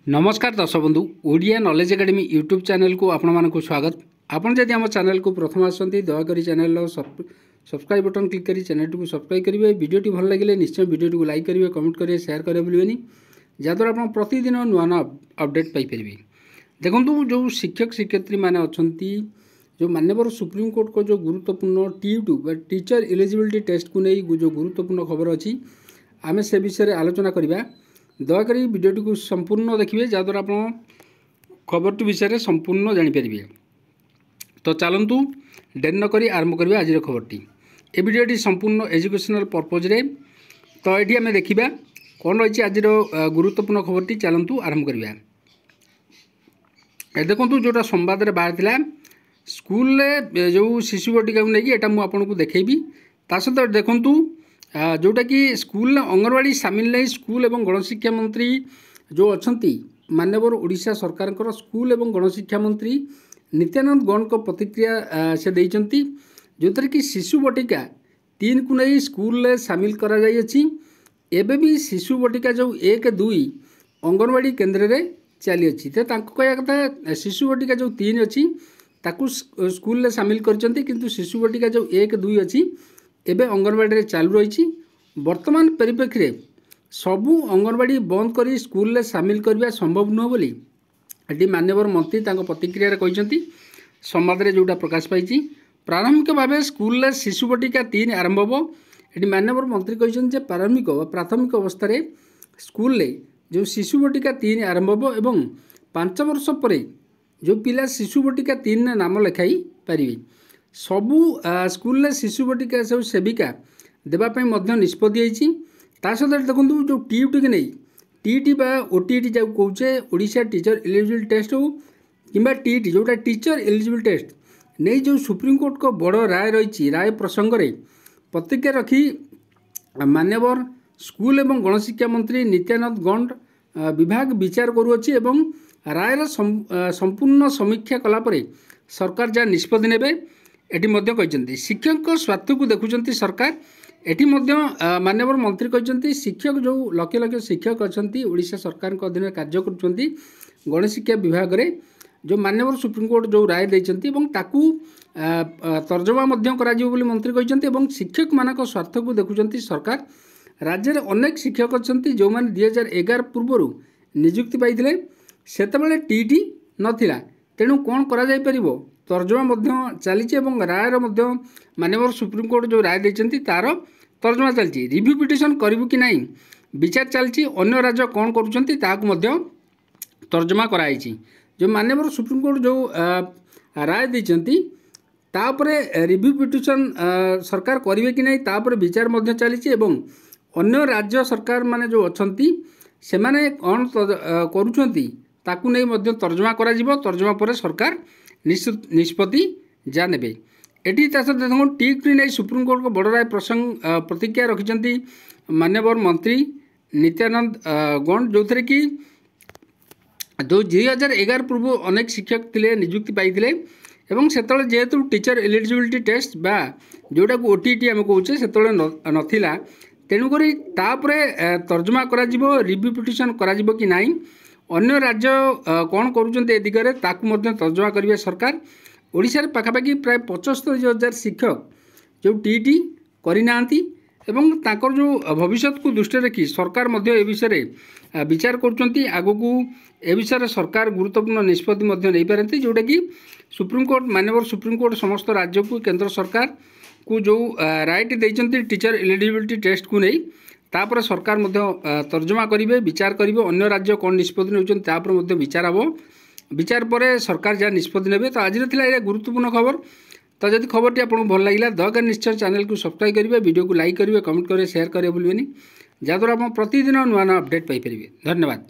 नमस्कार दर्शक बंधु Odia knowledge academy YouTube channel को आपण मानक स्वागत। आपण जदि आम चैनल को प्रथम आसती दयाकोरी चैनल सब्सक्राइब बटन क्लिक करी चैनल को सब्सक्राइब करेंगे। वीडियोटी भल लगे निश्चय वीडियो को लाइक करेंगे, कमेंट करेंगे, शेयर करेंगे भूलें जहाँद्वारा आप प्रतिदिन नुआ नुआ अपडेट पाइपर। देखो जो शिक्षक शिक्षयित्री मैंने अच्छा जो माननीय सुप्रीम कोर्ट को जो गुरुत्वपूर्ण टी2 टीचर एलिजिबिलिटी टेस्ट को नहीं जो गुरुत्वपूर्ण खबर अच्छी आम से विषय आलोचना करवा। दयाकोरी वीडियोटी को संपूर्ण देखिए जहाँद्वारा आप खबर विषय संपूर्ण जानीपर। तो चलतु डेरी नक आरंभ करवा आज खबरटी। ए वीडियोटी संपूर्ण एजुकेशनल पर्पज रे। तो ये आम देखा कौन रही आज गुरुत्वपूर्ण खबरटी। चलतु आरंभ करवा। देखु जोटा संवाद बाहर स्कूल जो शिशु बटिका को लेकिन एटा मुझे देखी ता सहित देखु जोटा कि स्कूल अंगनवाड़ी सामिल नहीं। स्कूल एवं गणशिक्षा मंत्री जो अच्छा माननीय ओडिशा सरकार स्कूल एवं गणशिक्षा मंत्री नित्यानंद गौड़ को प्रतिक्रिया से देइचंती जो थी कि शिशु बटिका 3 को नहीं स्कूल सामिल करा जाई अछि। एबे भी शिशु बटिका जो 1-2 अंगनवाड़ी केन्द्र रे चली अच्छी तो कहया कथा शिशु बटिका जो 3 अच्छी ताकू स्कूल सामिल करचंती किंतु शिशु बटिका जो 1-2 अच्छी एबे अंगनवाड़ी चालू रही। वर्तमान परिप्रेक्षी रे सबू अंगनवाड़ी बंद करी स्कूल सामिल करवा संभव नुह बोली ये माननीय मंत्री प्रतिक्रिया कहते। संवाद में जोटा प्रकाश पाई प्रारंभिक भाव स्कूल शिशु बटिका 3 आरंभ हम। ये माननीय मंत्री कहते प्रारंभिक प्राथमिक अवस्था स्कूल जो शिशु बटिका 3 आरंभ हम एवं 5 वर्ष पर जो पिला शिशु बटिका 3 नाम लिखाई पारे। सबू स्कूल शिशु बटिका सब सेविका देवाई निष्पत्ति सहित देखो जो टी2 की नहीं टीटी बा ओटीटी जब कौचे ओडिशा टीचर एलिजिबिलिटी टेस्ट हो कि टीटी जोटा टीचर एलिजिबिलिटी टेस्ट नहीं जो सुप्रीम कोर्ट को बड़ राय रही राय प्रसंग में प्रतिक्रिया रखी मान्यवर स्कूल एवं गणशिक्षा मंत्री नित्यानंद गौड़ विभाग विचार करुच्ची एवं रायर संपूर्ण समीक्षा कलापर सरकार जहाँ निष्पत्ति नेबे एटी मध्य कहते। शिक्षक स्वार्थ को देखुंत सरकार एटी मध्य माननीय मंत्री कहते शिक्षक जो लक्ष लक्ष शिक्षक अच्छा ओडिशा सरकार अधीन कार्य करुँच गणशिक्षा विभाग में जो माननीय सुप्रीम कोर्ट जो राय देते तर्जमा मंत्री कहते शिक्षक मानक स्वार्थ को देखुंत सरकार। राज्य में अनेक शिक्षक अच्छा जो मैंने 2011 पूर्व निजुक्ति पाई से टीटी नाला तेणु कौन कर तर्जमा चली रायर माननीय सुप्रीम कोर्ट जो राय देते तार तर्जमा चलती रिव्यू पिटिशन करूँ कि नहीं विचार चलती अन्य राज्य कौन करुँच तर्जमा कराई। जो माननीय सुप्रीम कोर्ट जो राय देते रिव्यू पिटिशन सरकार करेंगे कि नहीं तापर विचार चली अन्य राज्य सरकार माने जो अच्छा से माने कौन करुँच नहीं तर्जमा तर्जमा पर सरकार निष्पत्ति जा ने। एटी देखो टी नहीं सुप्रीम कोर्ट को बड़ राय प्रसंग प्रतिक्रिया रखिंट माननीय मंत्री नित्यानंद गौड़ जो थे कि जो 2011 पूर्व अनेक शिक्षक थे निजुक्ति पाई से जेहेतु टीचर एलिजिबिलिटी टेस्ट बा जोटा को ओटीटी आम कहे से नाला तेणुक तर्जमा रिव्यू पिटिशन कि नहीं अन्य राज्य कौन करुँच ए दिगरे तर्जमा करेंगे सरकार। ओडिशा रे पाखापाखि प्राय 75,000 शिक्षक जो टीटी करना जो भविष्य को दृष्टि रखी सरकार ए विषय विचार करुँच आगू ए विषय सरकार गुरुत्वपूर्ण निष्पत्ति नहीं पारती जोटा कि सुप्रीम कोर्ट माननीय सुप्रीम कोर्ट समस्त राज्य को केंद्र सरकार को जो राइट देते टीचर एलिजिबिलिटी टेस्ट को नहीं तापर सरकार तर्जमा करेंगे विचार करेंगे अन्य राज्य कौन निष्पत्ति नौकर विचार हम विचार पर सरकार जहाँ निष्पत्ति नेबे। तो आज गुरुत्वपूर्ण खबर। तो जब खबरटी आपको भल लगे दयाकोरी निश्चय चैनल को सब्सक्राइब करेंगे, वीडियो को लाइक करेंगे, कमेंट करेंगे, शेयर करेंगे भूलें जहाँद्वारा आप प्रतिदिन नुआ नुआ अपडेट पाइपर। धन्यवाद।